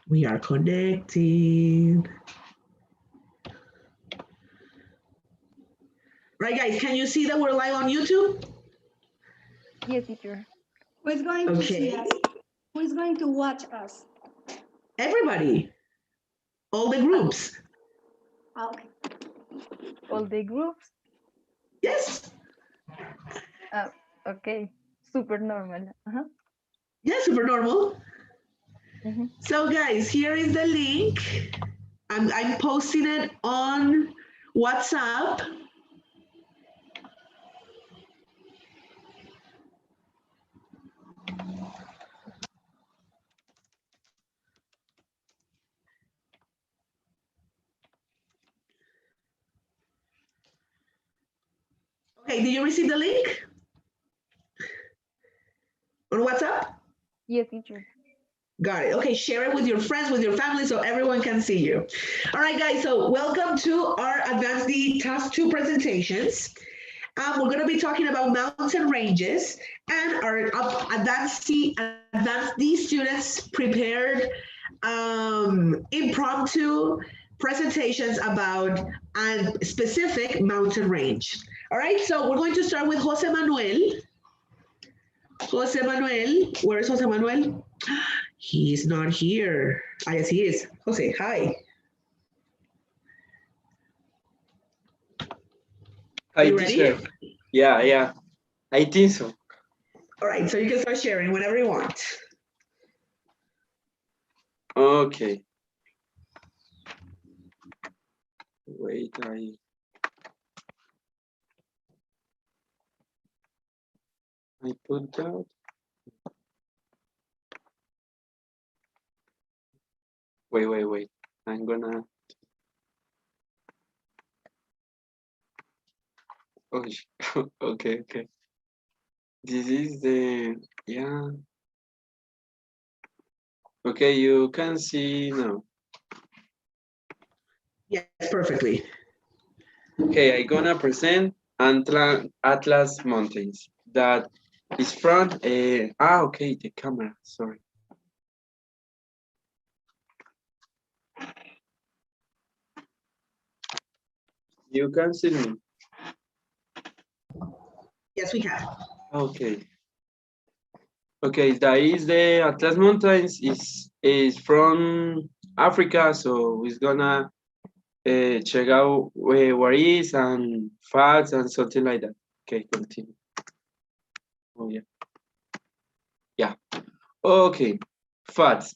We are connecting. Right, guys, can you see that we're live on YouTube? Yes, teacher. Who is going to see us? Who is going to watch us? Everybody. All the groups. Okay. All the groups. Yes. Okay. Super normal. Yeah, super normal. Mhm. So guys, here is the link. I'm posting it on WhatsApp. Okay, did you receive the link? On WhatsApp? Yes, teacher. Got it. Okay, share it with your friends, with your family, so everyone can see you. All right, guys, so welcome to our Advanced D Task 2 presentations. We're going to be talking about mountain ranges, and our Advanced D students prepared impromptu presentations about a specific mountain range. All right, so we're going to start with Jose Manuel. Jose Manuel, where is Jose Manuel? He's not here. Ah, yes, he is. Jose, hi. Hi, You ready? teacher. Yeah, I think so. All right, so you can start sharing whenever you want. Okay. Wait, I put that. Wait. I'm gonna. Oh, okay. This is the, yeah. Okay, you can see now. Yes, perfectly. Okay, I'm gonna present Atlas Mountains. That is from, okay, the camera, sorry. You can see me. Yes, we can. Okay. Okay, that is the Atlas Mountains is from Africa, so it's gonna check out where it is and facts and something like that. Okay, continue. Oh yeah. Okay, facts.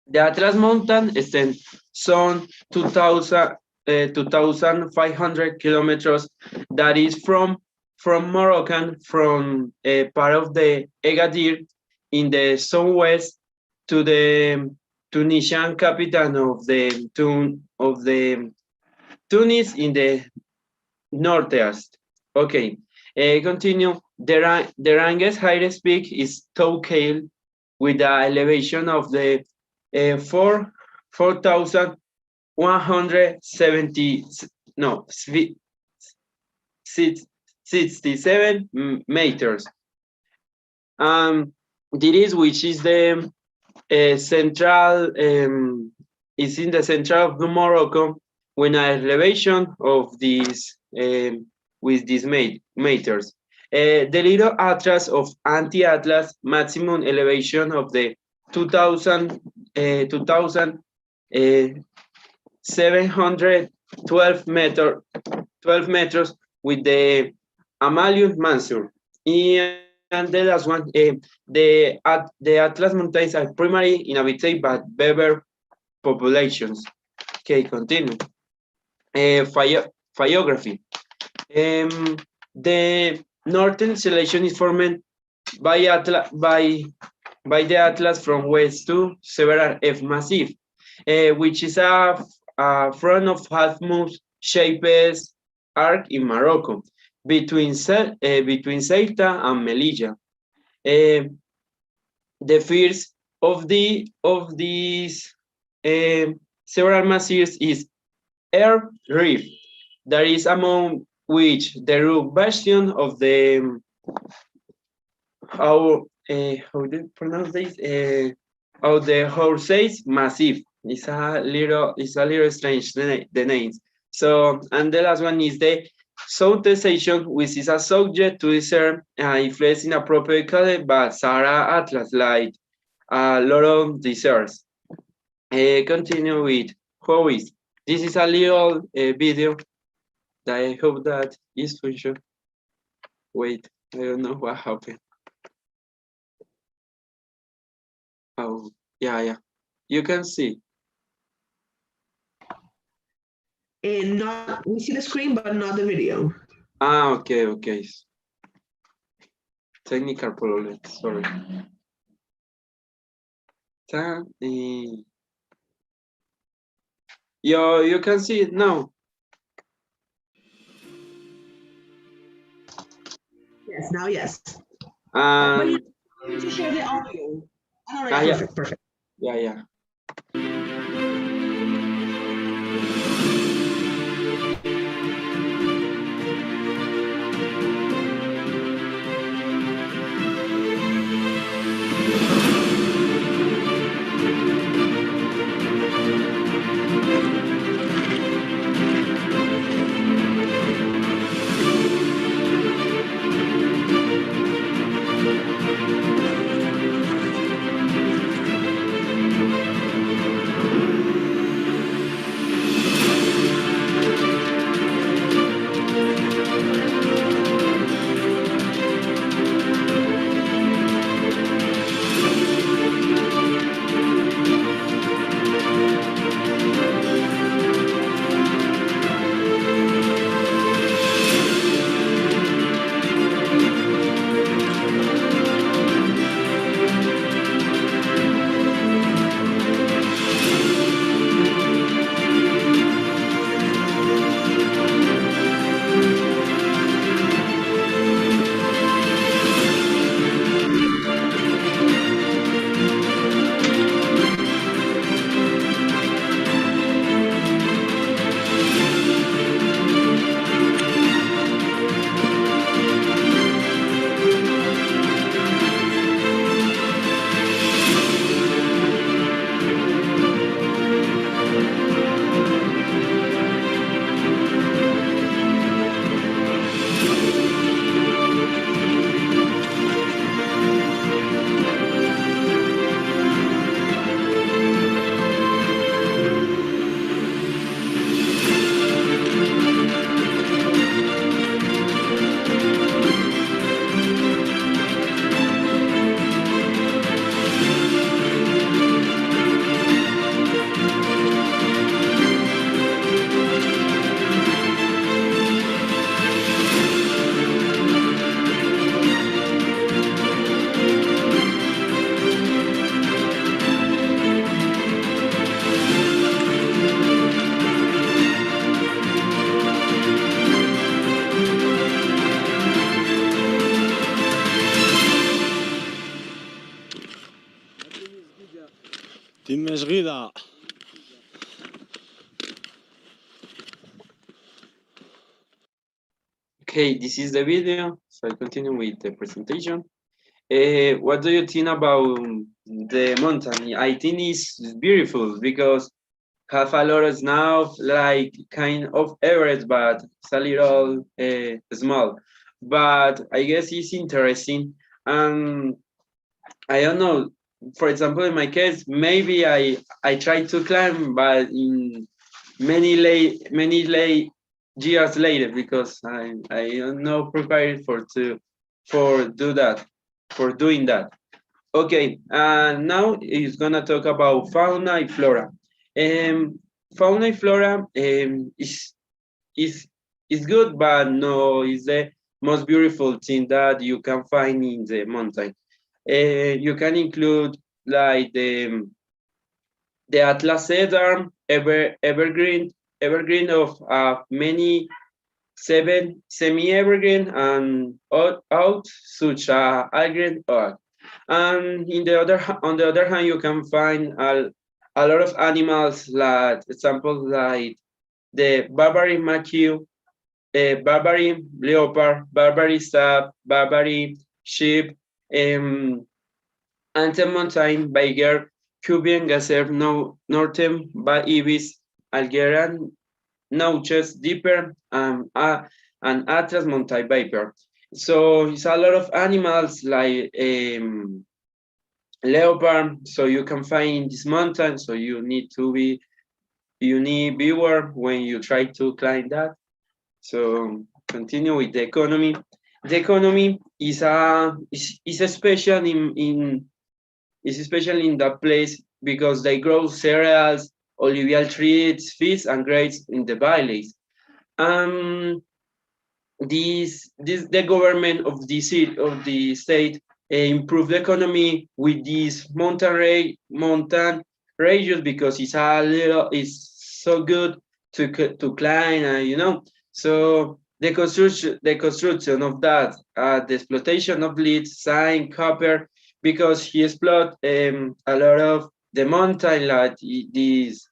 The Atlas Mountain extends some 2,500 kilometers. That is from Moroccan, from a part of the Agadir in the southwest to the Tunisian capital of the Tunis in the northeast. Okay, continue. The Ranges highest peak is Toukail with the elevation of the 4,170 no 67 meters. This which is the central is in the center of the Morocco when an elevation of these with these meters. The little atlas of anti-atlas maximum elevation of the 2,712 12 meters with the Amalius Mansur. And the last one, the Atlas Mountains are primarily inhabited by Berber populations. Okay, continue. Phyography. The northern selection is formed by the Atlas from west to several F Massif, which is a front of half-moon shaped arc in Morocco between Ceuta and Melilla. The first of these several massifs is Air Reef. That is among which the root bastion of the how do you pronounce this? The Horses Massif. It's a little strange, the names. So, and the last one is the Southern which is a subject to discern influence inappropriately by Sahara Atlas, like a lot of deserts. Continue with hobbies. This is a little video that I hope that is function. Wait, I don't know what happened. Oh, yeah. You can see. And not, we see the screen, but not the video. Okay. Technical problem, sorry. You can see it now. Yes, now yes. But Um, you need to share the audio. All right, yeah. perfect. Yeah. تمشغيلة. Okay, this is the video. So I continue with the presentation. What do you think about the mountain? I think it's beautiful because have a lot of snow, like kind of Everest, but it's a little small. But I guess it's interesting. And I don't know. For example, in my case, maybe I tried to climb, but in many late years later because I am not prepared for doing that. Okay, now is gonna talk about fauna and flora. Fauna and flora is is good, but no, is the most beautiful thing that you can find in the mountain. You can include like the Atlas cedar, evergreen of many seven semi-evergreen and out such as evergreen oak. And on the other hand, you can find a lot of animals, like examples like the Barbary macaque, Barbary leopard, Barbary stag, Barbary sheep, Ante Mountain, Beiger, Cubian Gaser, Northern, Ibis, Algeran, Notches, Deeper, and Atlas Mountain Viper. So it's a lot of animals like leopard, so you can find in this mountain, so you need beware when you try to climb that. So continue with the economy. The economy is special is especially in that place because they grow cereals, alluvial trees, fish, and grapes in the valleys. This the government of the city of the state improve the economy with these mountain ranges because it's so good to climb, so the construction of that, the exploitation of lead, sign, copper, because he exploit a lot of the mountain like this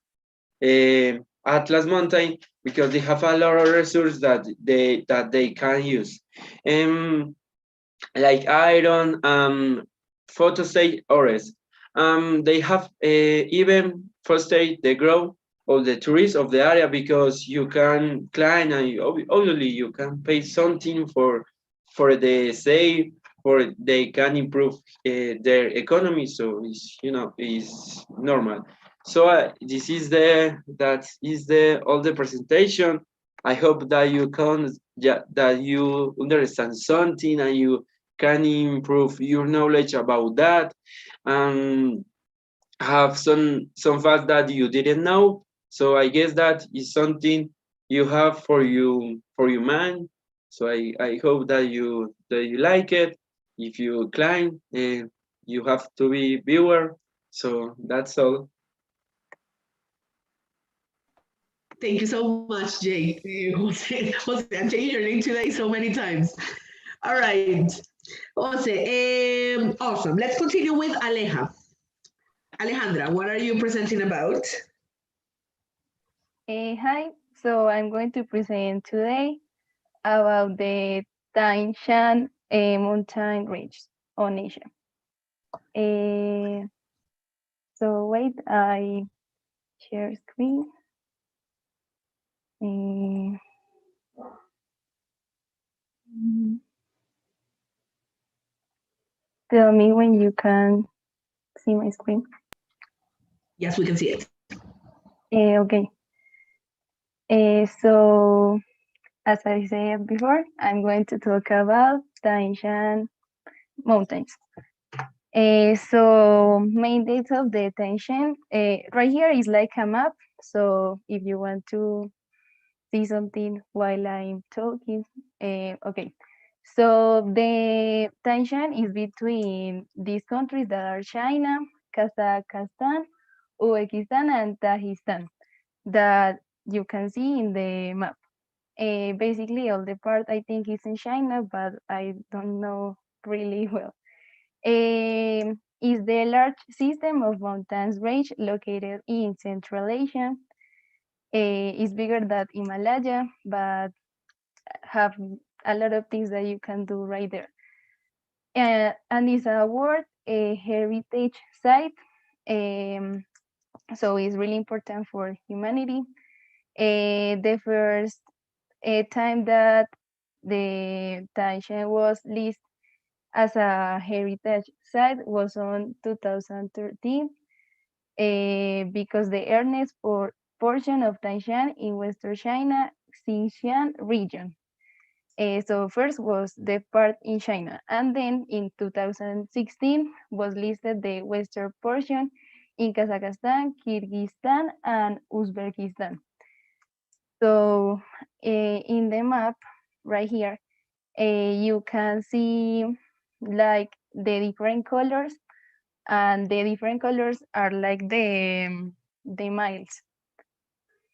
Atlas Mountain, because they have a lot of resources that they can use, like iron, phosphate, ores. They have even phosphate the growth of the tourists of the area because you can climb and obviously you can pay something for the save, for they can improve their economy. So it's normal. So this is the all the presentation. I hope that you can, yeah, that you understand something and you can improve your knowledge about that, and have some facts that you didn't know. So I guess that is something you have for your mind. So I hope that you like it. If you climb, you have to be viewer. So that's all. Thank you so much, Jay. Jose, I'm changing your name today so many times. All right. Jose, awesome. Let's continue with Aleja. Alejandra, what are you presenting about? Hi, so I'm going to present today about the Tian Shan mountain range on Asia. So wait, I share screen. Uh, Tell me when you can see my screen. Yes, we can see it. Okay. So as I said before, I'm going to talk about Tian Shan mountains. So main dates of the Tian Shan, right here is like a map. So if you want to see something while I'm talking, okay. So the Tian Shan is between these countries that are China, Kazakhstan, Uzbekistan, and Tajikistan that you can see in the map. Basically, all the part I think is in China, but I don't know really well. Is the large system of mountains range located in Central Asia. It's bigger than Himalaya, but have a lot of things that you can do right there. And it's a world heritage site, so it's really important for humanity. The first time that the Tian Shan was listed as a heritage site was on 2013, because the earnest portion of Tian Shan in Western China, Xinjiang region. So first was the part in China, and then in 2016 was listed the western portion in Kazakhstan, Kyrgyzstan, and Uzbekistan. So in the map right here, you can see like the different colors, and the different colors are like the miles.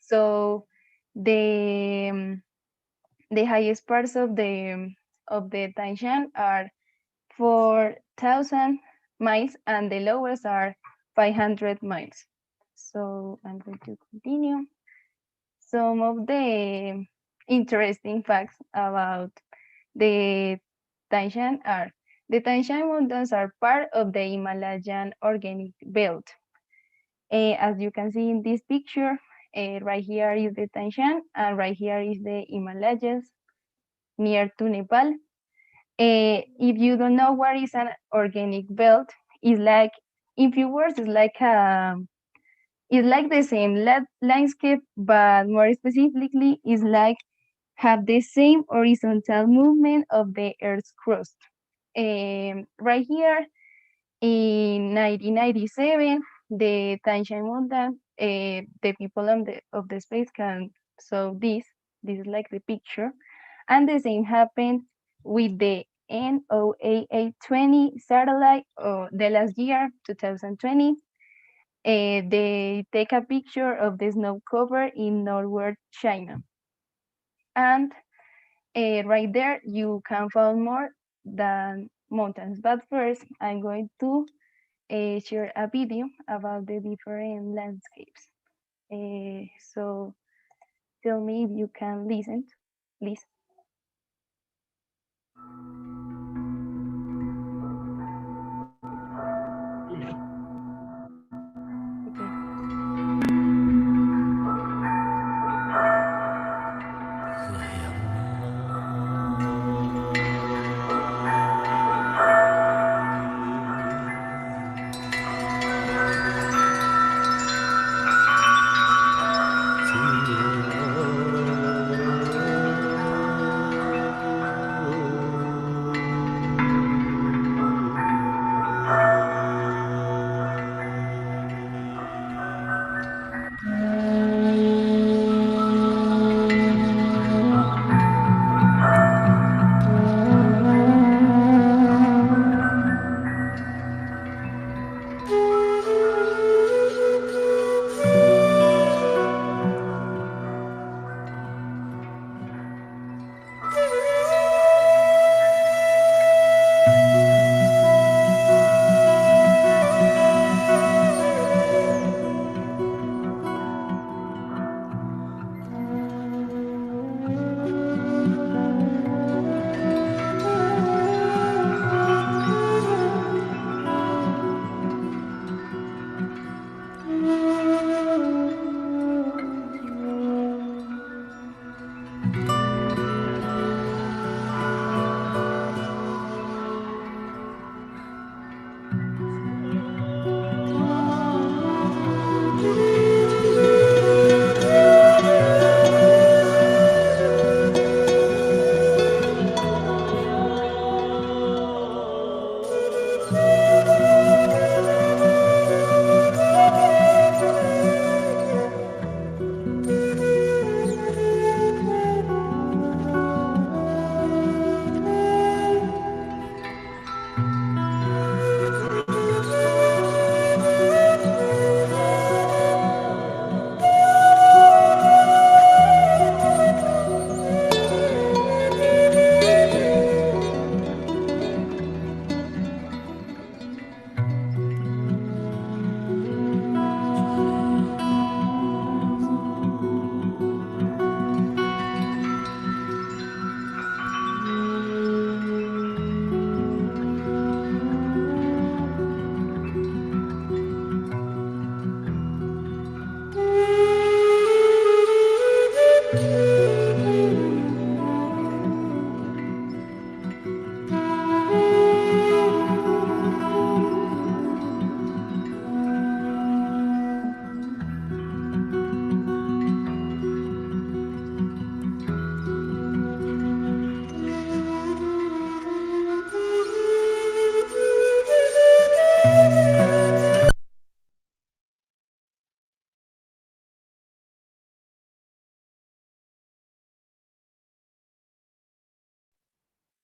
So the highest parts of the Tian Shan are 4,000 miles, and the lowest are 500 miles. So I'm going to continue. Some of the interesting facts about the Tian Shan are The Tian Shan Mountains are part of the Himalayan organic belt. As you can see in this picture, right here is the Tian Shan, and right here is the Himalayas near to Nepal. If you don't know what is an organic belt, it's like, in few words, it's like the same landscape, but more specifically, it's like have the same horizontal movement of the Earth's crust. Right here in 1997, the Tian Shan Mountain, the people of the space can saw this. This is like the picture, and the same happened with the NOAA 20 satellite the last year, 2020. They take a picture of the snow cover in northward China. And right there, you can find more than mountains. But first, I'm going to share a video about the different landscapes. So tell me if you can listen, please.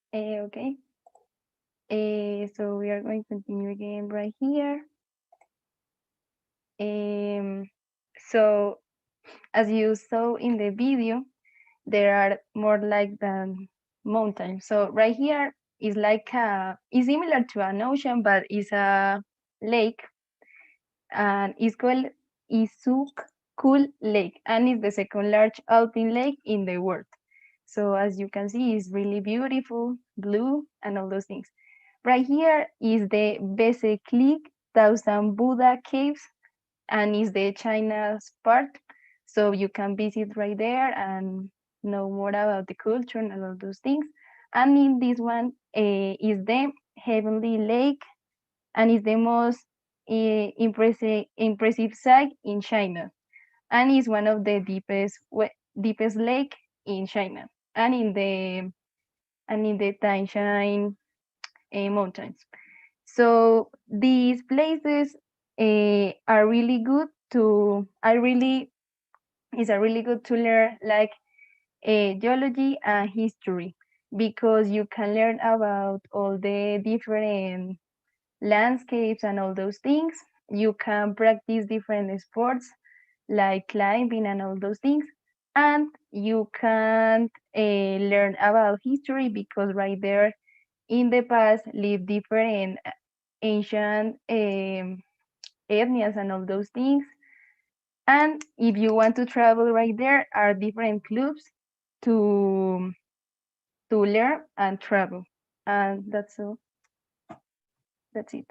Okay. Okay. So we are going to continue again right here. So as you saw in the video, there are more like than mountains. So right here is like it's similar to an ocean, but it's a lake, and it's called Issyk-Kul Lake, and it's the second large alpine lake in the world. So as you can see, it's really beautiful, blue, and all those things. right here is the Beseklik Thousand Buddha Caves, and is the China's part. So you can visit right there and know more about the culture and all those things. And in this one is the Heavenly Lake, and is the most impressive site in China, and is one of the deepest lake in China, and in the Tanshan mountains. So these places are really good to. I really It's a really good to learn like geology and history, because you can learn about all the different landscapes and all those things. You can practice different sports like climbing and all those things. And you can learn about history, because right there in the past lived different ancient ethnias and all those things. And if you want to travel, right there are different clubs to learn and travel. And that's all. That's it.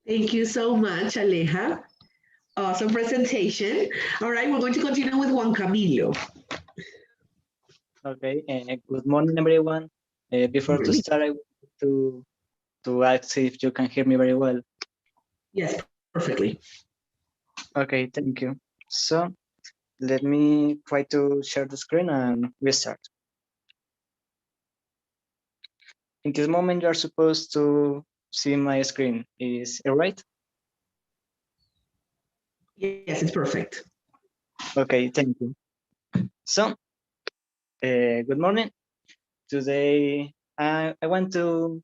Thank you so much, Aleja. Awesome presentation. All right, we're going to continue with Juan Camilo. Okay, good morning, everyone. Before to start, I want to ask if you can hear me very well. Yes, perfectly. Okay, thank you. So let me try to share the screen and we start. In this moment, you are supposed to see my screen. Is it right? Yes, it's perfect. Okay, thank you. So, good morning. Today, I want to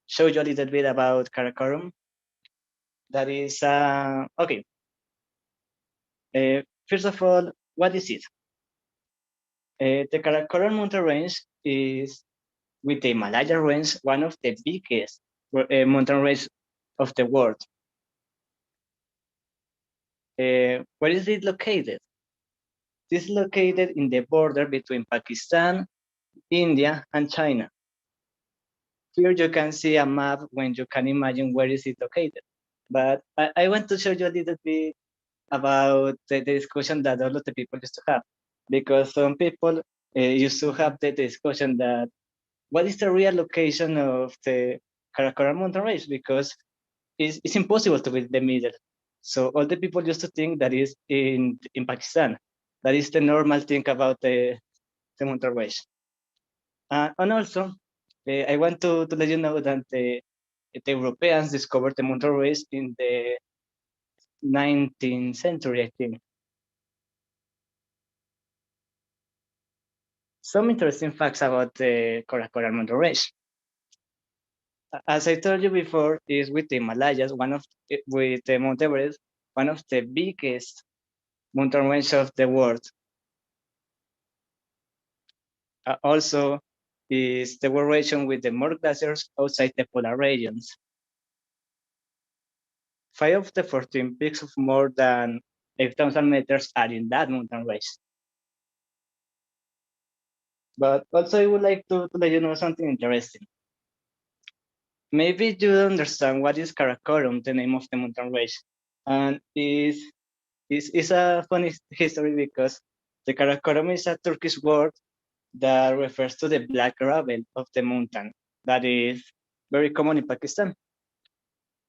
show you a little bit about Karakorum. That is, okay. First of all, what is it? The Karakoram mountain range is, with the Himalaya range, one of the biggest mountain range of the world. Where is it located? It is located in the border between Pakistan, India, and China. Here you can see a map when you can imagine where is it located. But I want to show you a little bit about the discussion that all of the people used to have, because some people used to have the discussion that what is the real location of the Karakoram mountain range, because it's impossible to be in the middle. So all the people used to think that is in Pakistan. That is the normal thing about the mountain range. And also, I want to let you know that the Europeans discovered the mountain range in the 19th century, I think. Some interesting facts about the Karakoram mountain range. As I told you before, is with the Himalayas, with the Mount Everest, one of the biggest mountain range of the world. Also, is the world region with the more glaciers outside the polar regions. 5 of the 14 peaks of more than 8,000 meters are in that mountain range. But also, I would like to let you know something interesting. Maybe you don't understand what is Karakorum, the name of the mountain range, and it's a funny history, because the Karakorum is a Turkish word that refers to the black gravel of the mountain that is very common in Pakistan.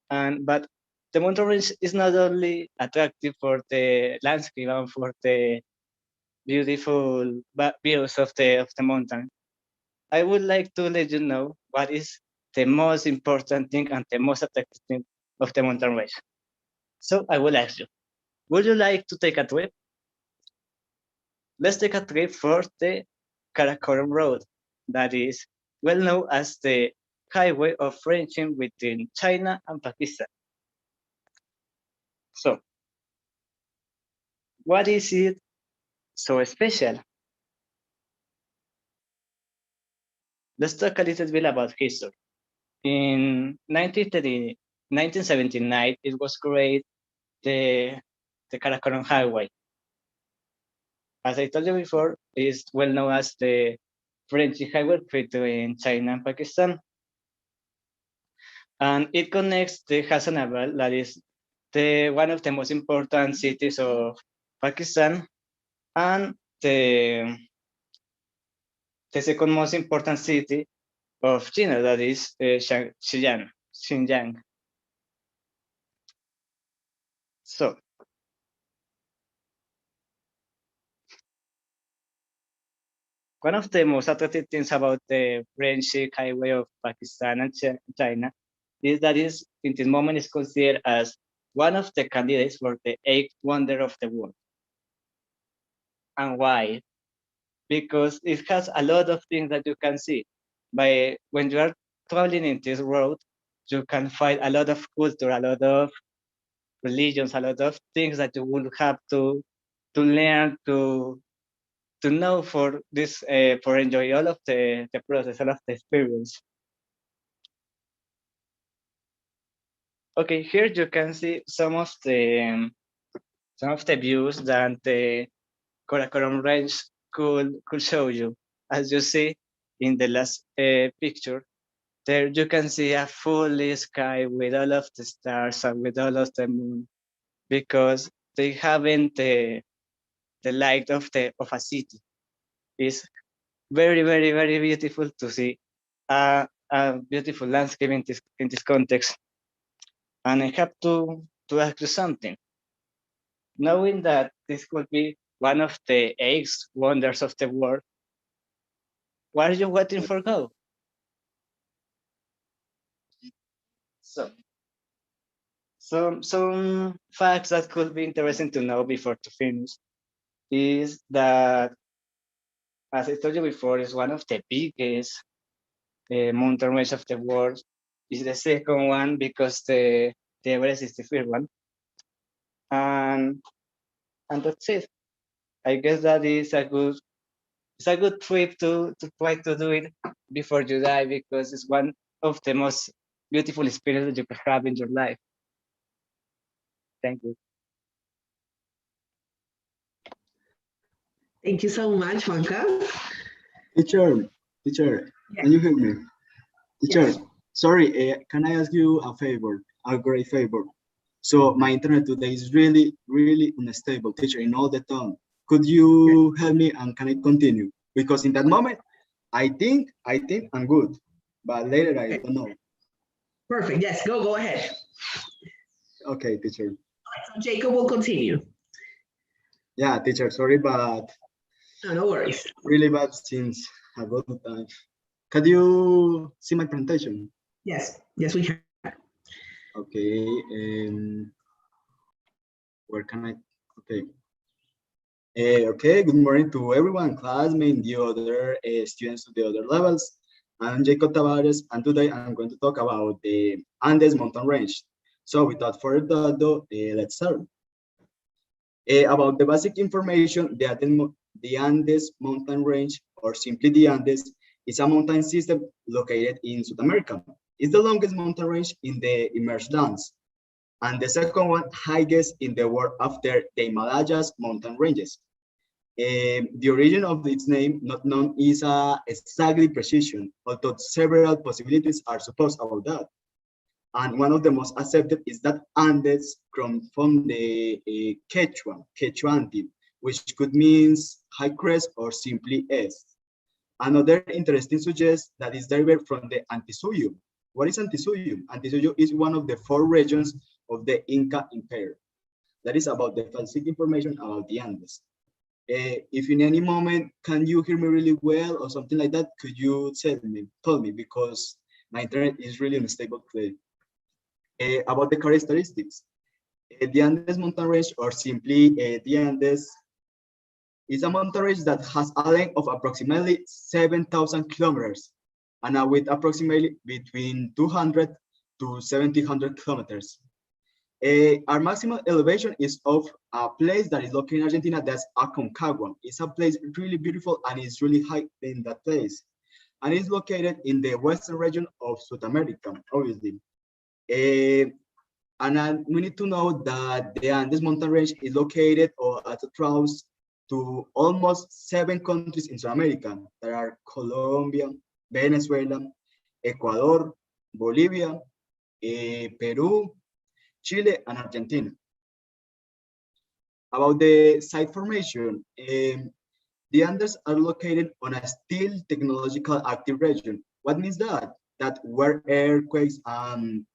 But the mountain range is not only attractive for the landscape and for the beautiful views of the mountain. I would like to let you know what is the most important thing and the most attractive thing of the mountain range. So I will ask you, would you like to take a trip? Let's take a trip for the Karakoram Road, that is well known as the highway of friendship between China and Pakistan. So, what is it so special? Let's talk a little bit about history. In 1979, it was created the Karakoram Highway. As I told you before, it's well known as the French highway between China and Pakistan. And it connects the Hassanabad, that is one of the most important cities of Pakistan, and the second most important city of China, that is Xinjiang. So, one of the most attractive things about the French highway of Pakistan and China is that in this moment is considered as one of the candidates for the eighth wonder of the world. And why? Because it has a lot of things that you can see. When you are traveling in this road, you can find a lot of culture, a lot of religions, a lot of things that you will have to learn to know for this for enjoy all of the process, all of the experience. Okay, here you can see some of the views that the Karakoram range could show you. As you see in the last picture, there you can see a full sky with all of the stars and with all of the moon, because they haven't the light of a city. It's very, very, very beautiful to see a beautiful landscape in this context. And I have to ask you something. Knowing that this could be one of the eight wonders of the world, what are you waiting for go? So, some facts that could be interesting to know before to finish is that, as I told you before, is one of the biggest mountain range of the world. Is the second one because the Everest is the first one, and that's it. I guess that is a good trip to try to do it before you die, because it's one of the most beautiful experiences you can have in your life. Thank you. Thank you so much, Juanca. Teacher, Yes. can you hear me? Teacher, Yes. sorry, can I ask you a favor, a great favor? So my internet today is really, really unstable, teacher, in all the time. Could you help me and can I continue? Because in that moment, I think I'm good, but later I don't know. Perfect. Yes, go ahead. Okay, teacher. So Jacob will continue. Yeah, teacher, sorry, but No worries. really bad since a good time. Can you see my presentation? Yes, we can. Okay, where can I? Okay. Okay, good morning to everyone, classmates, the other students of the other levels. I'm Jacob Tavares, and today I'm going to talk about the Andes mountain range. So without further ado, let's start. About the basic information, the Andes mountain range, or simply the Andes, is a mountain system located in South America. It's the longest mountain range in the emerged lands, and the second one, highest in the world after the Himalayas mountain ranges. The origin of its name not known is exactly precision, although several possibilities are supposed about that. And one of the most accepted is that Andes come from the Quechuanti, which could mean high crest or simply S. Another interesting suggests that is derived from the Antisuyu. What is Antisuyu? Antisuyu is one of the 4 regions of the Inca Empire. That is about the basic information about the Andes. If in any moment, can you hear me really well or something like that? Could you tell me, because my internet is really unstable today. About the characteristics. The Andes mountain range, or simply the Andes, is a mountain range that has a length of approximately 7,000 kilometers and a width approximately between 200 to 1,700 kilometers. Our maximum elevation is of a place that is located in Argentina, that's Aconcagua. It's a place really beautiful and it's really high in that place. And it's located in the western region of South America, obviously. And we need to know that the Andes mountain range is located at the troughs to almost 7 countries in South America. There are Colombia, Venezuela, Ecuador, Bolivia, Peru, Chile, and Argentina. About the site formation, the Andes are located on a still technological active region. What means that? That where earthquakes and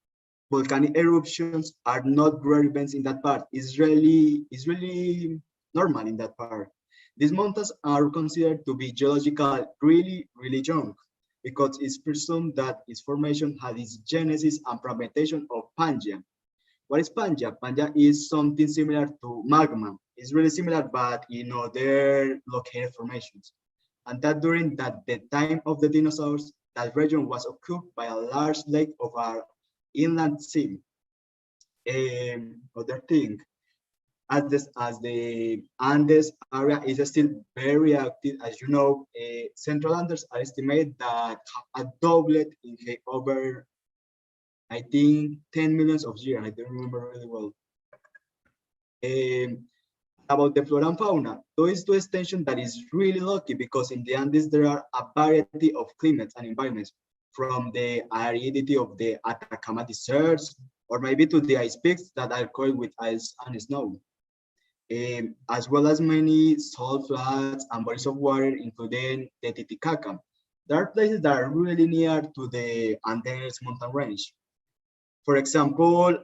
volcanic eruptions are not rare events in that part. It's really normal in that part. These mountains are considered to be geological really young because it's presumed that its formation had its genesis and fragmentation of Pangea. What is Pangea? Pangea is something similar to magma. It's really similar, but in other located formations. And that during the time of the dinosaurs, that region was occupied by a large lake of our inland sea. Other thing, as the Andes area is still very active, as you know, Central Andes are estimated that have doubled in over, I think, 10 millions of years. I don't remember really well. About the flora and fauna, those two extension that is really lucky because in the Andes there are a variety of climates and environments, from the aridity of the Atacama deserts, or maybe to the ice peaks that are covered with ice and snow, as well as many salt flats and bodies of water, including the Titicaca. There are places that are really near to the Andes mountain range. For example,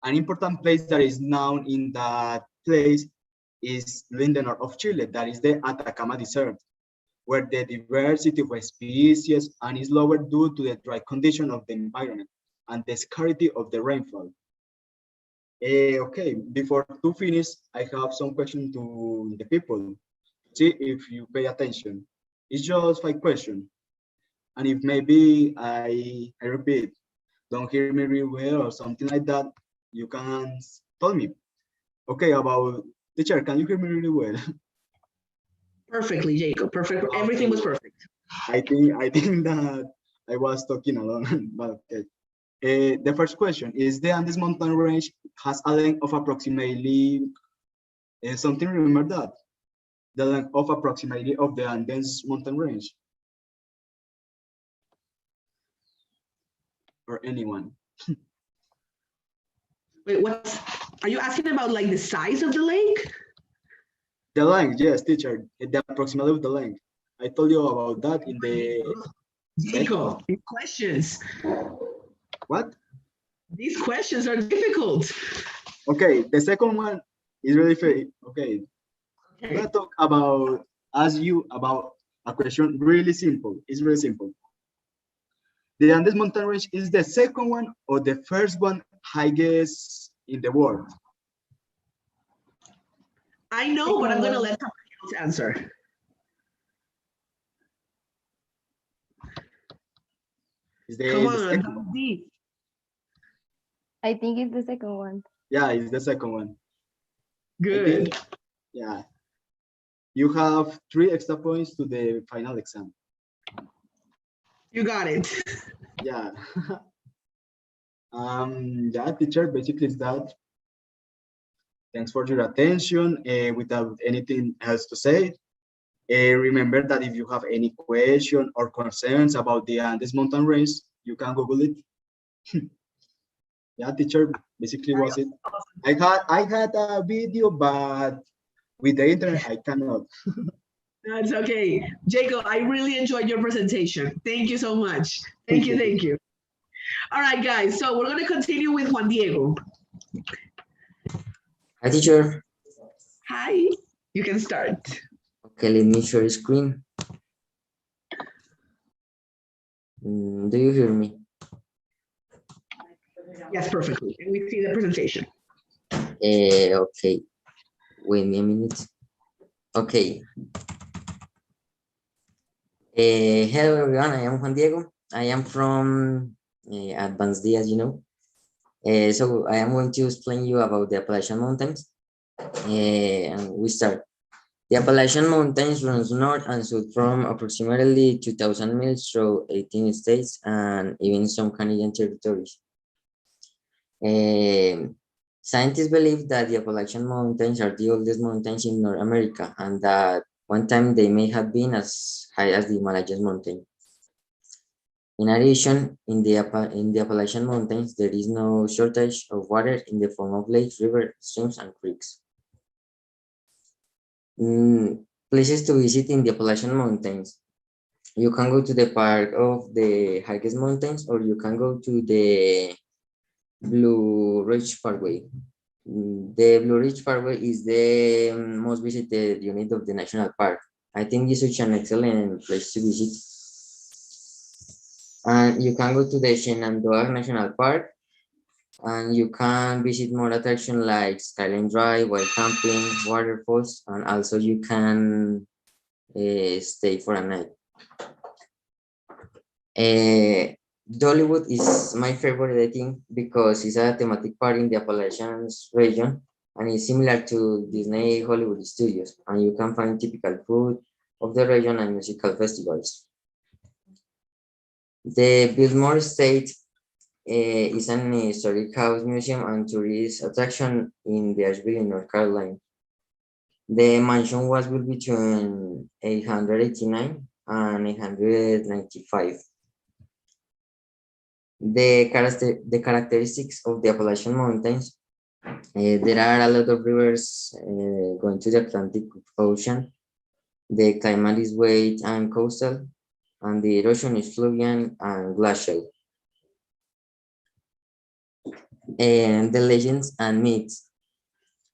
an important place that is known in that place is in the north of Chile, that is the Atacama Desert, where the diversity of species and is lower due to the dry condition of the environment and the scarcity of the rainfall. Okay, before to finish, I have some questions to the people. See if you pay attention. It's just 5 questions. And if maybe I repeat, don't hear me really well or something like that, you can tell me. Okay, about teacher, can you hear me really well? Perfectly, Jacob. Perfect. Everything was perfect. I think that I was talking alone, but okay. The first question is: the Andes mountain range has a length of approximately something. Remember that the length of approximately of the Andes mountain range, or anyone? Wait, are you asking about like the size of the lake? The length, yes, teacher. The approximately of the length. I told you about that in the. Jacob, these questions. What? These questions are difficult. Okay, the second one is really fair. Okay. I'm gonna talk about, ask you about a question really simple. It's really simple. The Andes mountain range is the second one or the first one highest in the world? I know, but I'm gonna let somebody else answer. Come on, deep. I think it's the second one. Yeah, it's the second one. Good. Yeah. You have 3 extra points to the final exam. You got it. Yeah. Yeah, teacher, basically it's that. Thanks for your attention. Without anything else to say, remember that if you have any question or concerns about the Andes mountain range, you can Google it. Yeah, teacher, basically was it. I had a video, but with the internet, I cannot. That's okay. Jacob, I really enjoyed your presentation. Thank you so much. Thank you. All right, guys, so we're going to continue with Juan Diego. Hi, teacher. Hi, you can start. Okay, let me share the screen. Do you hear me? Yes, perfectly. And we see the presentation. Okay. Wait me a minute. Okay. Hello, everyone. I am Juan Diego. I am from Advanced D, as you know. So I am going to explain you about the Appalachian Mountains. And we start. The Appalachian Mountains runs north and south from approximately 2,000 miles through 18 states and even some Canadian territories. Scientists believe that the Appalachian Mountains are the oldest mountains in North America and that one time they may have been as high as the Himalayas mountain. In addition, in the Appalachian Mountains, there is no shortage of water in the form of lakes, rivers, streams, and creeks. Places to visit in the Appalachian Mountains. You can go to the park of the highest mountains, or you can go to the Blue Ridge Parkway. The Blue Ridge Parkway is the most visited unit of the national park. I think it's such an excellent place to visit. And you can go to the Shenandoah National Park, and you can visit more attractions like Skyline Drive, wild camping, waterfalls, and also you can stay for a night. Dollywood is my favorite, I think, because it's a thematic park in the Appalachians region, and it's similar to Disney Hollywood Studios, and you can find typical food of the region and musical festivals. The Biltmore Estate is an historic house museum and tourist attraction in the Asheville, North Carolina. The mansion was built between 889 and 895. The characteristics of the Appalachian Mountains, there are a lot of rivers going to the Atlantic Ocean. The climate is wet and coastal, and the erosion is fluvial and glacial. And the legends and myths.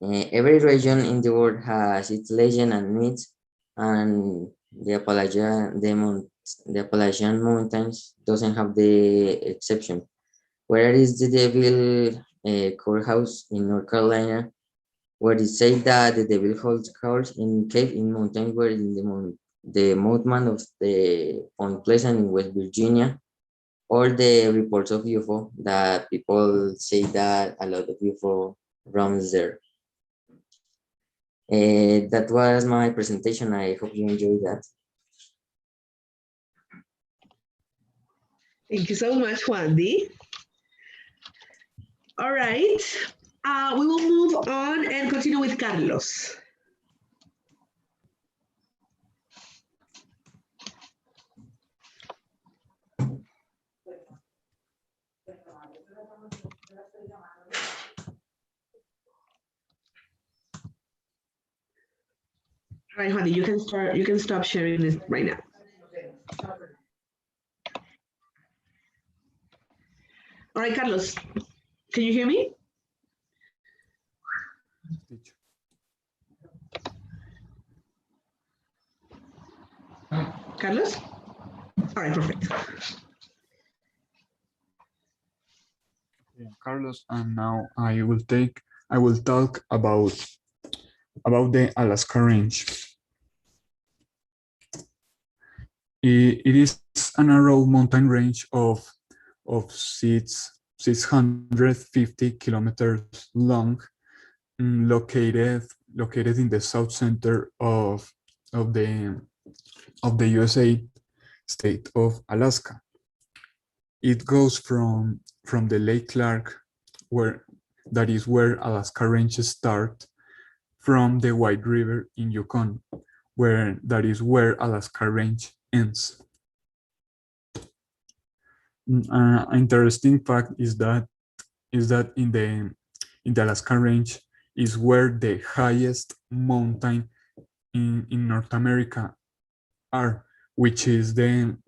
Every region in the world has its legend and myths, and the Appalachian Mountains doesn't have the exception. Where is the Devil Courthouse in North Carolina, where it said that the devil holds court in cave in mountains where in the mountain of the Point Pleasant in West Virginia, or the reports of UFO that people say that a lot of UFO roams there. That was my presentation. I hope you enjoyed that. Thank you so much, Juandi. All right, we will move on and continue with Carlos. All right, Juandi, you can stop sharing this right now. All right, Carlos, can you hear me? Carlos? All right, perfect. Yeah, Carlos, and now I will talk about the Alaska Range. It is a narrow mountain range of 650 kilometers long, located in the south center of the USA state of Alaska. It goes from the Lake Clark, that is where Alaska ranges start, from the White River in Yukon, that is where Alaska range ends. Interesting fact is that in the Alaska range is where the highest mountain in North America are, which is called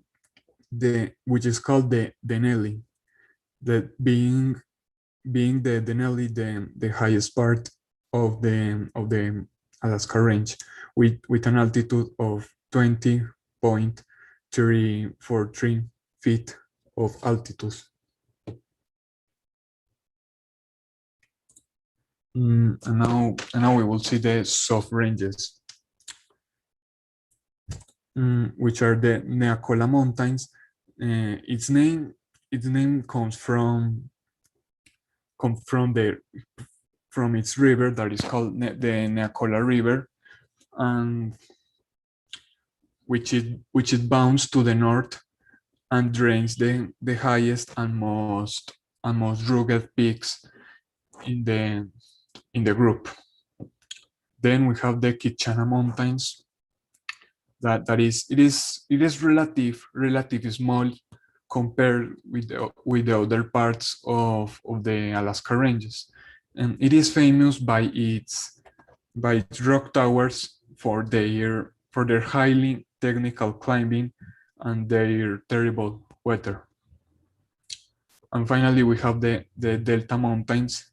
the Denali. That being the Denali, the highest part of the Alaska range, with an altitude of 20.343 feet of altitude. And now we will see the soft ranges, which are the Neacola Mountains. Its name comes from its river that is called the Neacola River, and which it bounds to the north and drains the highest and most rugged peaks in the group. Then we have the Kitchana Mountains. That is relatively small compared with the other parts of the Alaska ranges, and it is famous by its rock towers for their highly technical climbing and their terrible weather. And finally, we have the Delta Mountains.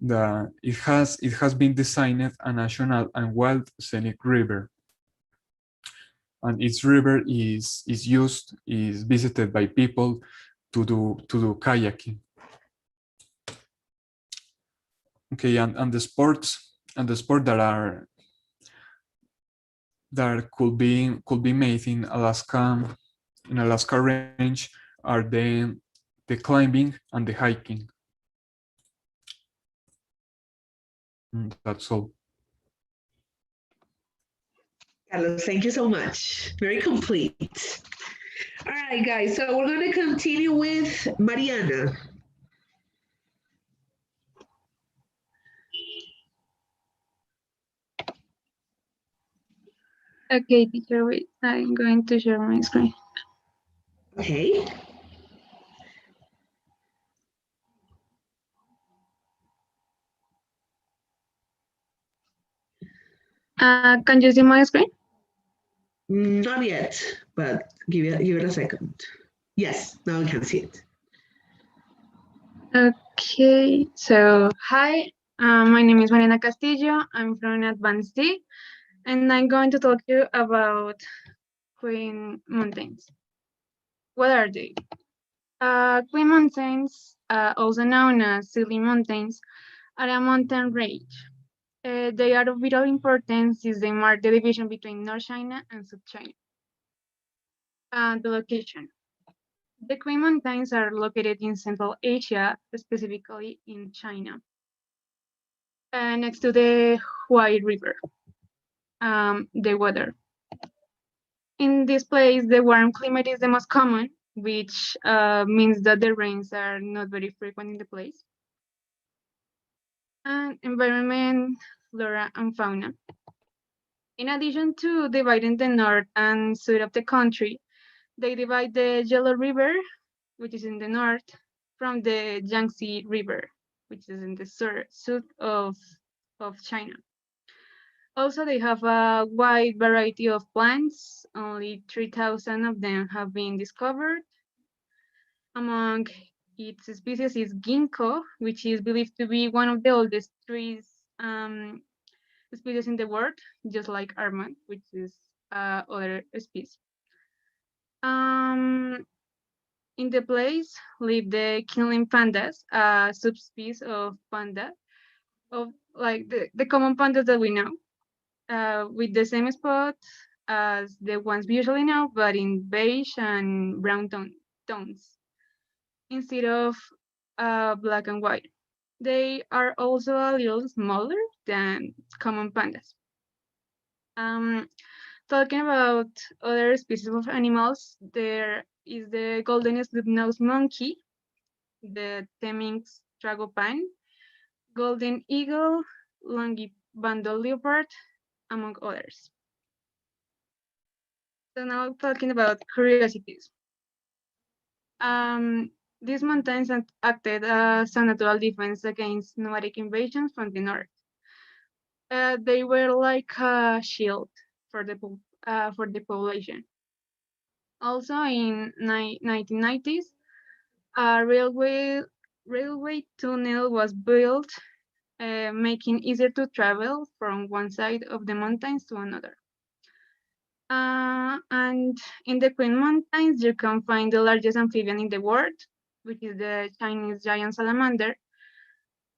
It has been designed a national and wild scenic river, and its river is visited by people to do kayaking. Okay, and the sports that could be made in Alaska range are the climbing and the hiking. That's all. Carlos, thank you so much. Very complete. All right, guys, so we're going to continue with Mariana. Okay, teacher, wait, I'm going to share my screen. Okay. Can you see my screen? Not yet, but give it a second. Yes, now I can see it. Okay, so hi, my name is Mariana Castillo. I'm from Advanced D, and I'm going to talk to you about Queen Mountains. What are they? Queen Mountains, also known as Silly Mountains, are a mountain range. They are of vital importance since they mark the division between North China and South China. The location. The Queen Mountains are located in Central Asia, specifically in China, next to the Huai River. The weather. In this place, the warm climate is the most common, which means that the rains are not very frequent in the place. And environment, flora, and fauna. In addition to dividing the north and south of the country, they divide the Yellow River, which is in the north, from the Yangtze River, which is in the south of China. Also, they have a wide variety of plants. Only 3,000 of them have been discovered. Among its species is ginkgo, which is believed to be one of the oldest trees species in the world, just like almond, which is other species. In the place live the Kinley pandas, a subspecies of panda, of like the common pandas that we know, with the same spot as the ones we usually know, but in beige and brown tones instead of black and white. They are also a little smaller than common pandas. Talking about other species of animals, there is the golden snub-nosed monkey, the Temminck's tragopan, golden eagle, longibanded leopard, among others. So now talking about curiosities. These mountains acted as a natural defense against nomadic invasions from the north. They were like a shield for the population. Also, in 1990s, a railway tunnel was built, making easier to travel from one side of the mountains to another. And in the Queen Mountains, you can find the largest amphibian in the world, which is the Chinese giant salamander.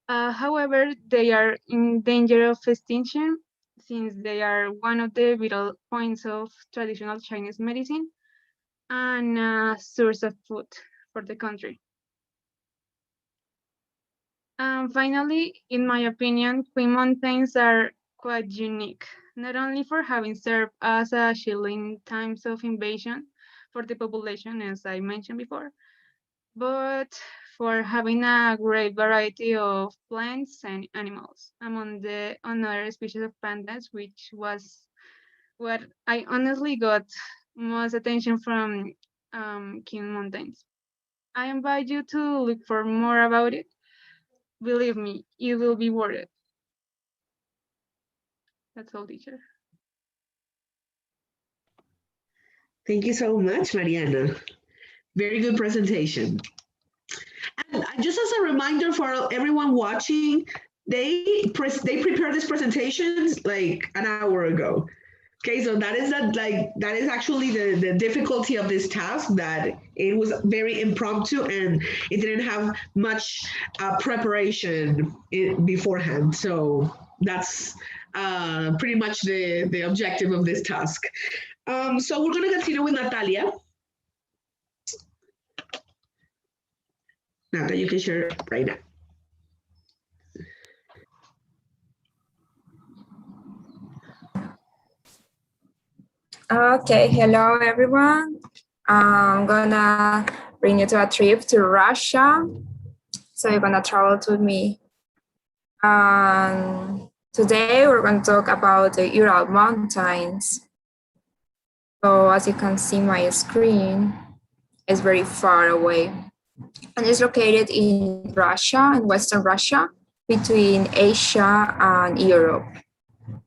However, they are in danger of extinction since they are one of the vital points of traditional Chinese medicine and a source of food for the country. Finally, in my opinion, Queen Mountains are quite unique, not only for having served as a shield in times of invasion for the population, as I mentioned before, but for having a great variety of plants and animals among the another species of pandas, which was what I honestly got most attention from King Mountains. I invite you to look for more about it. Believe me, you will be worth it. That's all, teacher. Thank you so much, Mariana. Very good presentation. And just as a reminder for everyone watching, they prepared these presentations like an hour ago. Okay, so that is actually the difficulty of this task, that it was very impromptu and it didn't have much preparation beforehand. So that's pretty much the objective of this task. So we're going to continue with Natalia. Natalia, you can share right now. Okay, hello everyone. I'm gonna bring you to a trip to Russia. So you're gonna travel with me. Today we're gonna talk about the Ural Mountains. So as you can see, my screen is very far away. And it's located in Russia, in Western Russia, between Asia and Europe.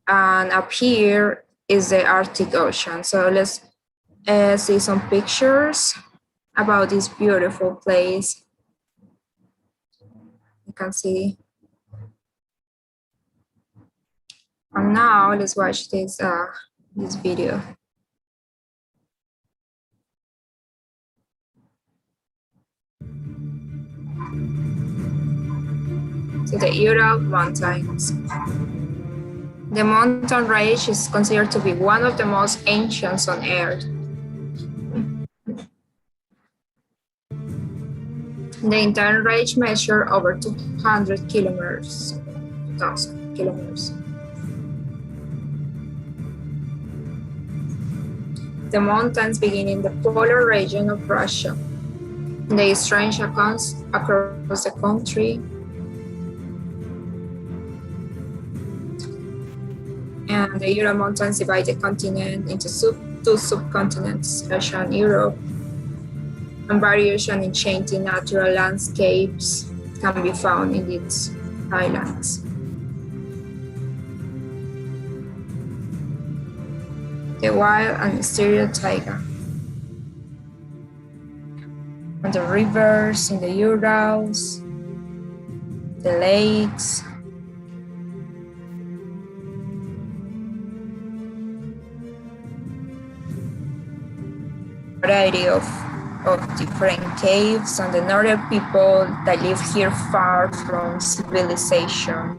And up here is the Arctic Ocean. So let's see some pictures about this beautiful place. You can see. And now let's watch this video. So the Ural Mountains. The mountain range is considered to be one of the most ancient on Earth. The entire range measures over 200 kilometers, 2,000 kilometers. The mountains begin in the polar region of Russia. They stretch across the country. And the Ural Mountains divide the continent into two subcontinents, Asia and Europe. And variation in changing natural landscapes can be found in these islands. The wild and stereo taiga. And the rivers in the Urals, the lakes, variety of different caves, and the northern people that live here far from civilization.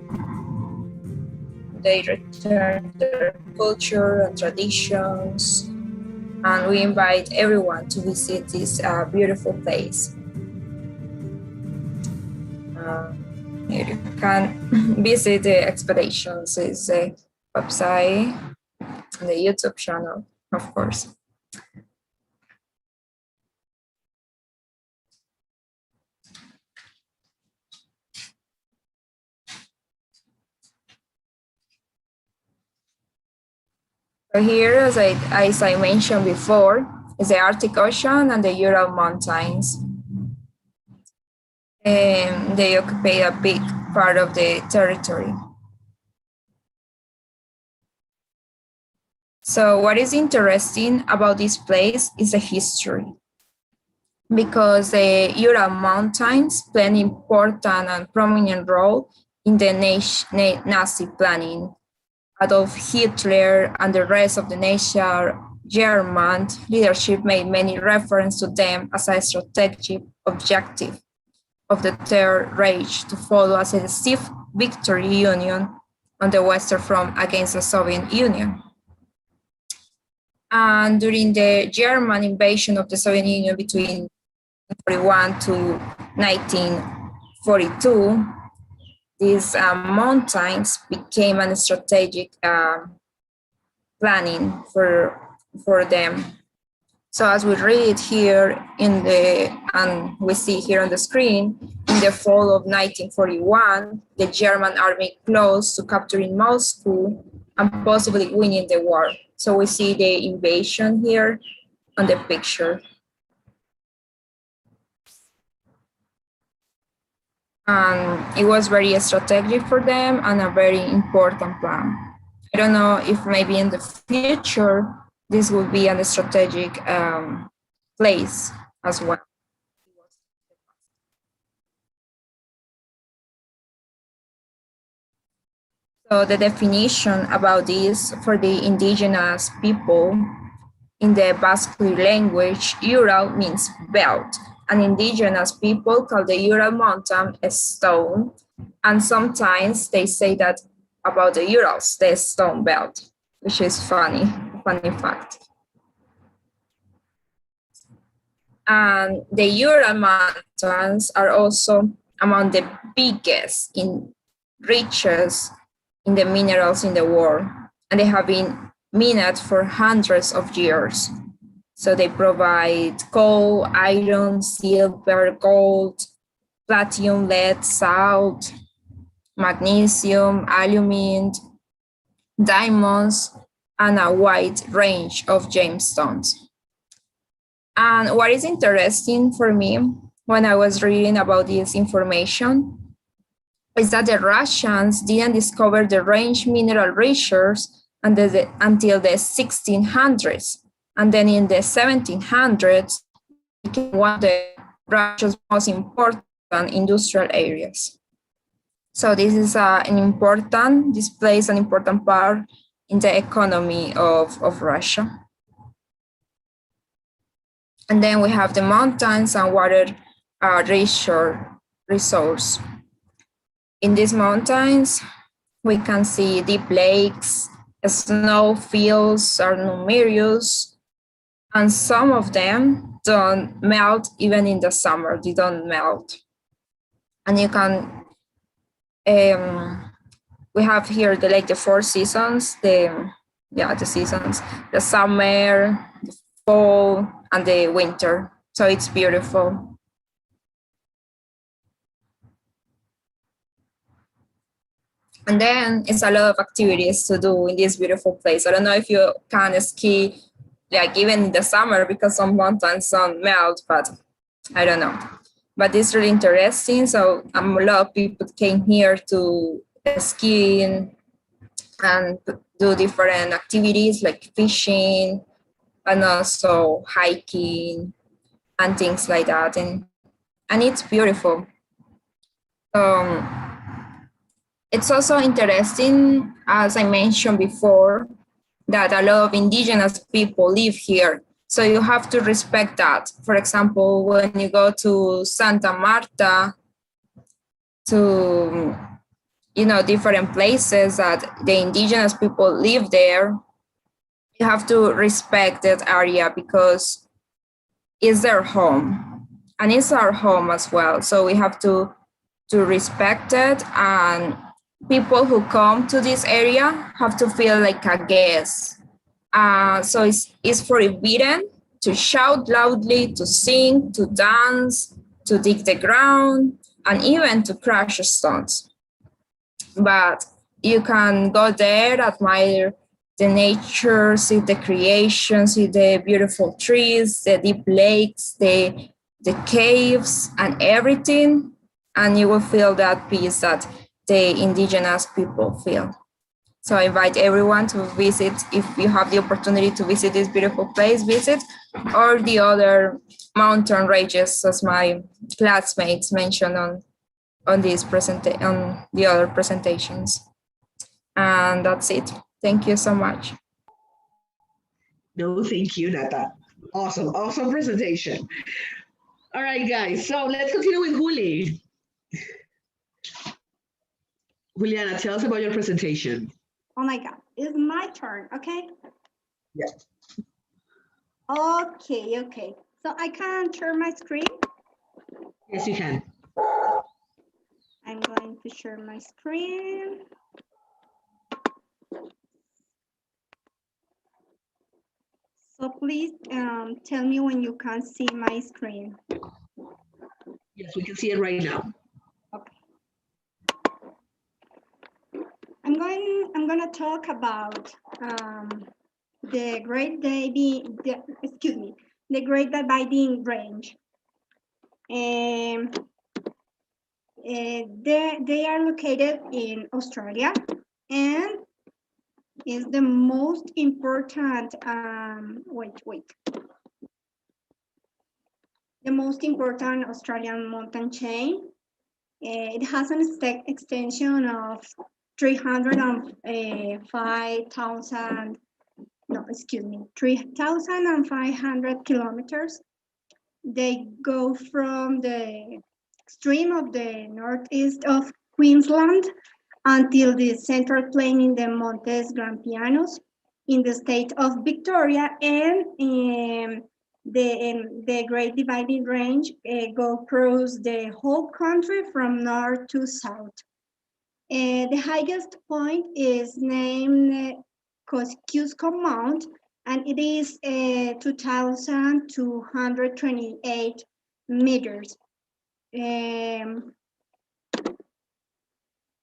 They return their culture and traditions, and we invite everyone to visit this beautiful place. Here you can visit the expeditions, is a website and the YouTube channel, of course. So here, as I mentioned before, is the Arctic Ocean and the Ural Mountains. They occupy a big part of the territory. So what is interesting about this place is the history, because the Ural Mountains play an important and prominent role in the Nazi planning. Adolf Hitler and the rest of the Nazi German leadership made many references to them as a strategic objective of the Third Reich to follow as a decisive victory union on the Western Front against the Soviet Union. And during the German invasion of the Soviet Union between 1941 to 1942, these mountains became a strategic planning for them. So as we read here and we see here on the screen, in the fall of 1941, the German army close to capturing Moscow and possibly winning the war. So we see the invasion here on the picture. And it was very strategic for them and a very important plan. I don't know if maybe in the future, this will be a strategic place as well. So the definition about this for the indigenous people in the Basque language, Ural means belt, and indigenous people call the Ural mountain a stone, and sometimes they say that about the Urals, the stone belt, which is funny fact. And the Ural mountains are also among the biggest in riches in the minerals in the world, and they have been mined for hundreds of years. So they provide coal, iron, silver, gold, platinum, lead, salt, magnesium, aluminum, diamonds, and a wide range of gemstones. And what is interesting for me when I was reading about this information is that the Russians didn't discover the range mineral resource until the 1600s. And then in the 1700s, it became one of the Russia's most important industrial areas. So this is this plays an important part in the economy of Russia. And then we have the mountains and water resource. In these mountains, we can see deep lakes, snow fields are numerous, and some of them don't melt even in the summer, they don't melt. And you can, we have here the four seasons, the seasons, the summer, the fall, and the winter. So it's beautiful. And then it's a lot of activities to do in this beautiful place. I don't know if you can ski, like even in the summer, because some mountains don't melt, but I don't know. But it's really interesting. So a lot of people came here to ski and do different activities like fishing and also hiking and things like that. And it's beautiful. It's also interesting, as I mentioned before, that a lot of indigenous people live here. So you have to respect that. For example, when you go to Santa Marta, to different places that the indigenous people live there, you have to respect that area because it's their home and it's our home as well. So we have to respect it, and people who come to this area have to feel like a guest. So it's forbidden to shout loudly, to sing, to dance, to dig the ground, and even to crush stones. But you can go there, admire the nature, see the creation, see the beautiful trees, the deep lakes, the caves, and everything, and you will feel that peace that the indigenous people feel. So I invite everyone to visit. If you have the opportunity to visit this beautiful place, visit, or the other mountain ranges, as my classmates mentioned on the other presentations. And that's it. Thank you so much. No, thank you, Nata. Awesome presentation. All right, guys. So let's continue with Juli. Juliana, tell us about your presentation. Oh my God, it's my turn, okay? Yes. Okay. So I can share my screen? Yes, you can. I'm going to share my screen. So please tell me when you can see my screen. Yes, we can see it right now. Okay. I'm gonna talk about the the Great Dividing Range. They are located in Australia and is the most important, the most important Australian mountain chain. It has an extension of 305,000, no, excuse me, 3,500 kilometers. They go from the extreme of the northeast of Queensland until the central plain in the Montes Grampianos in the state of Victoria, and the Great Dividing Range go across the whole country from north to south. The highest point is named Kosciuszko Mount, and it is 2,228 meters.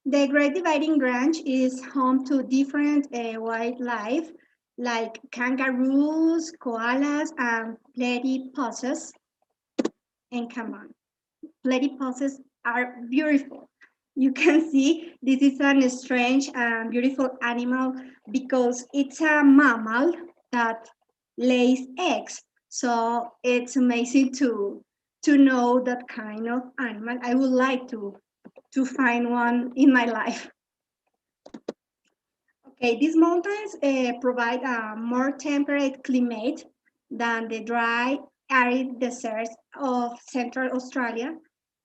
The Great Dividing Range is home to different wildlife like kangaroos, koalas, and platypuses. And come on, platypuses are beautiful. You can see this is a strange and beautiful animal because it's a mammal that lays eggs. So it's amazing to know that kind of animal. I would like to find one in my life. Okay, these mountains provide a more temperate climate than the dry, arid deserts of Central Australia,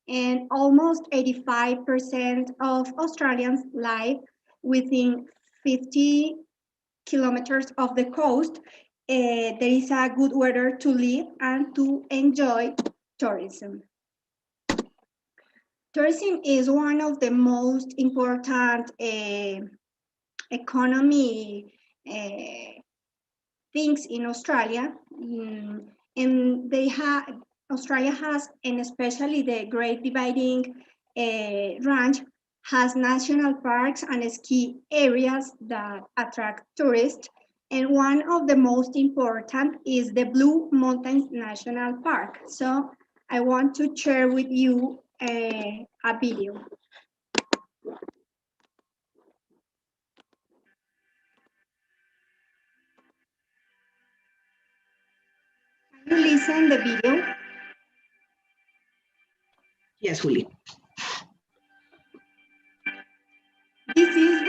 and almost 85% of Australians live within 50 kilometers of the coast. There is a good weather to live and to enjoy tourism. Tourism is one of the most important economy things in Australia, and Australia has, and especially the Great Dividing Range, has national parks and ski areas that attract tourists. And one of the most important is the Blue Mountains National Park. So I want to share with you a video. Can you listen the video? Yes, Juli. This is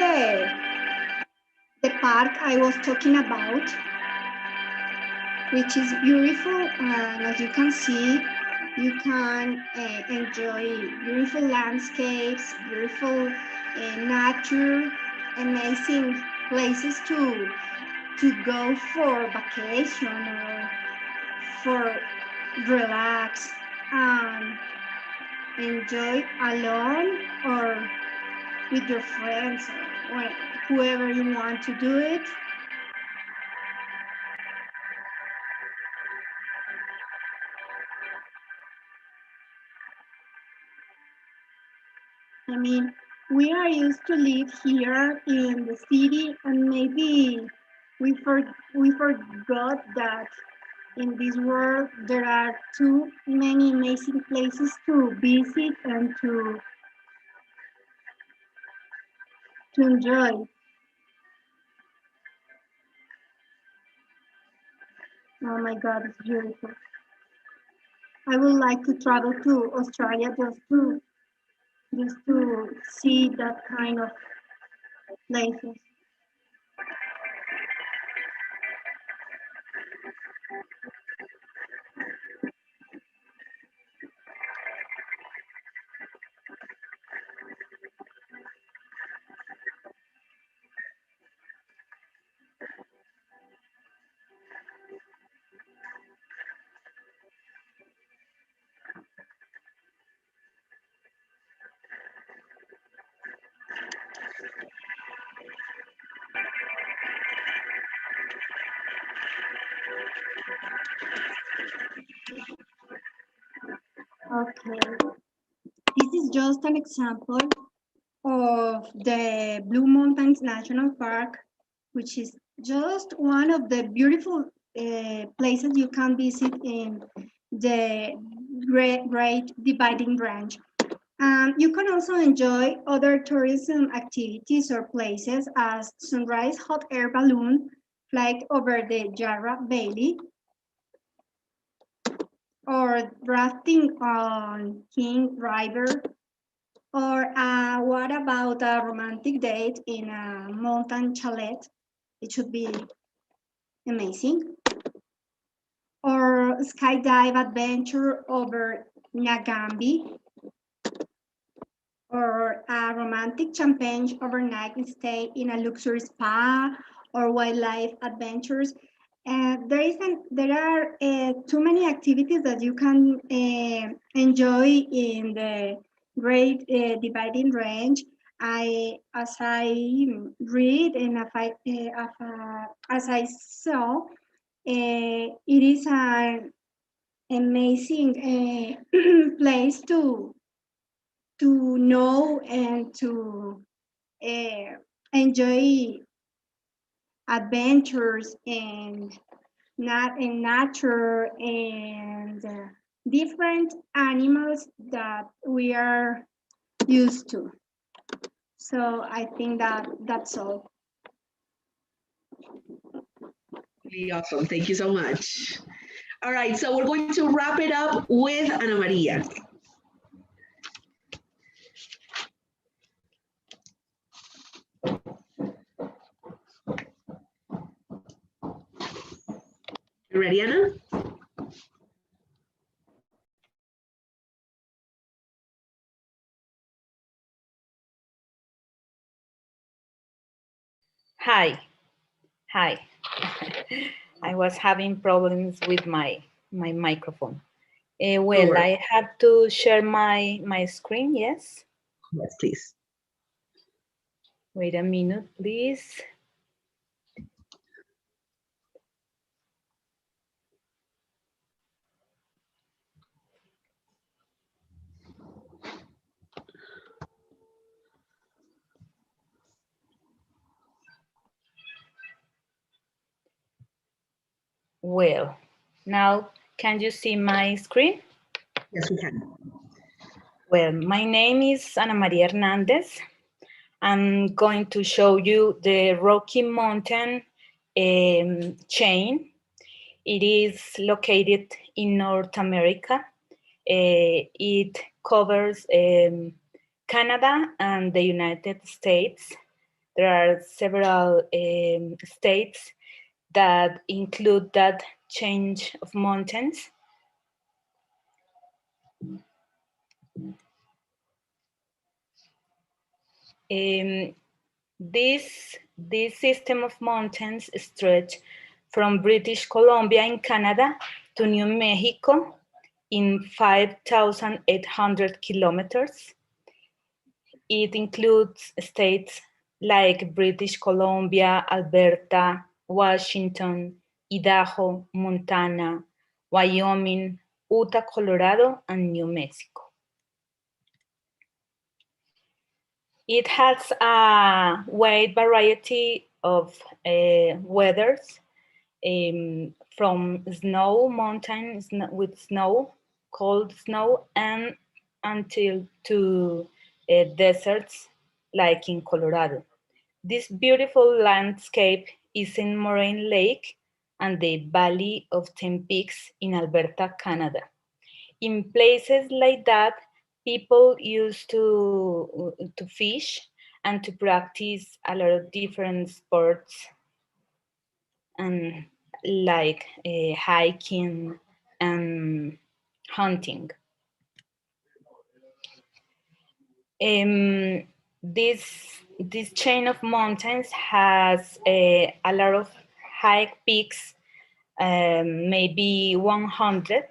the park I was talking about, which is beautiful, and as you can see, you can enjoy beautiful landscapes, beautiful nature, amazing places to go for vacation or for relax and enjoy alone or with your friends or whoever you want to do it. I mean, we are used to live here in the city, and maybe we forgot that in this world there are too many amazing places to visit and to enjoy. Oh my God, it's beautiful. I would like to travel to Australia just to see that kind of places. Okay. This is just an example of the Blue Mountains National Park, which is just one of the beautiful places you can visit in the Great Dividing Range. You can also enjoy other tourism activities or places as sunrise hot air balloon flight over the Yarra Valley, or rafting on King River, or what about a romantic date in a mountain chalet? It should be amazing. Or skydive adventure over Nagambi, or a romantic champagne overnight stay in a luxury spa, or wildlife adventures. There are too many activities that you can enjoy in the Great Dividing Range. As I read and as I saw, it is an amazing place to know and to enjoy adventures and not in nature and different animals that we are used to. So I think that that's all. Really awesome. Thank you so much. All right, so we're going to wrap it up with Ana Maria. You ready, Ana? Hi. I was having problems with my microphone. Well, I have to share my screen, yes? Yes, please. Wait a minute, please. Well, now can you see my screen? Yes, we can. Well, my name is Ana Maria Hernandez. I'm going to show you the Rocky Mountain chain. It is located in North America. It covers Canada and the United States. There are several states that include that chain of mountains. This system of mountains stretch from British Columbia in Canada to New Mexico in 5,800 kilometers. It includes states like British Columbia, Alberta, Washington, Idaho, Montana, Wyoming, Utah, Colorado, and New Mexico. It has a wide variety of weathers, from snow mountains with snow, cold snow, and until to deserts like in Colorado. This beautiful landscape is in Moraine Lake and the Valley of 10 Peaks in Alberta, Canada. In places like that, people used to fish and to practice a lot of different sports, and like hiking and hunting. This chain of mountains has a lot of high peaks, maybe 100.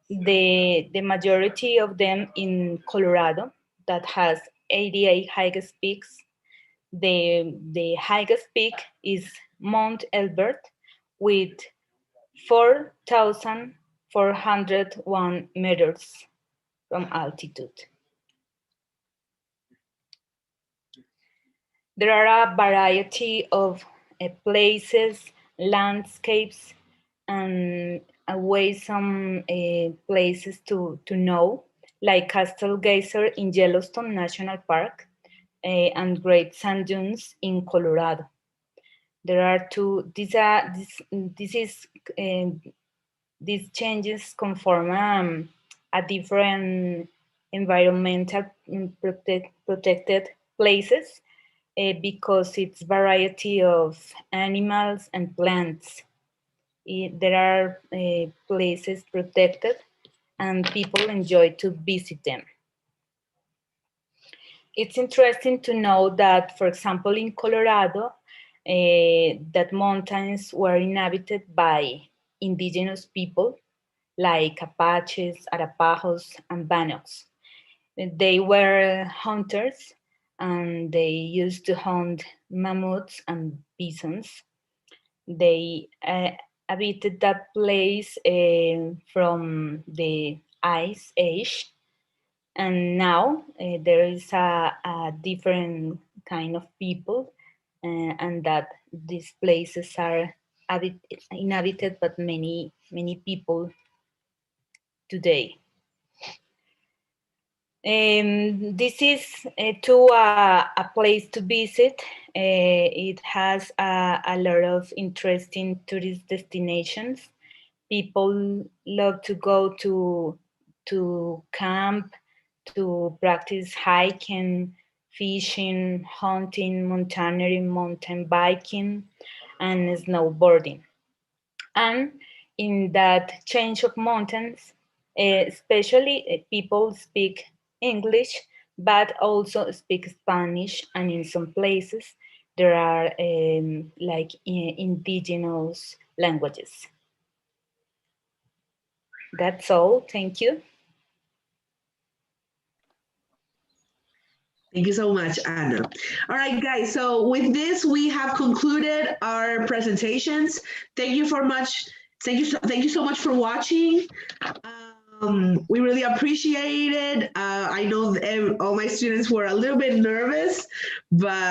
The majority of them in Colorado, that has 88 highest peaks. The highest peak is Mount Elbert with 4,401 meters. from altitude. There are a variety of places, landscapes, and away some places to know, like Castle Geyser in Yellowstone National Park and Great Sand Dunes in Colorado. There are two, these changes conform a different environmental protected places because it's variety of animals and plants. There are places protected and people enjoy to visit them. It's interesting to know that, for example, in Colorado, that mountains were inhabited by indigenous people like Apaches, Arapahos, and Bannocks. They were hunters and they used to hunt mammoths and bisons. They habited that place from the Ice Age, and now there is a different kind of people, and that these places are inhabited by many people today. This is a place to visit. It has a lot of interesting tourist destinations. People love to go to camp, to practice hiking, fishing, hunting, mountaineering, mountain biking, and snowboarding. And in that change of mountains, especially people speak English, but also speak Spanish, and in some places there are like indigenous languages. That's all. Thank you. Thank you so much, Anna. All right, guys, so with this, we have concluded our presentations. Thank you so much for watching. We really appreciate it. I know all my students were a little bit nervous, but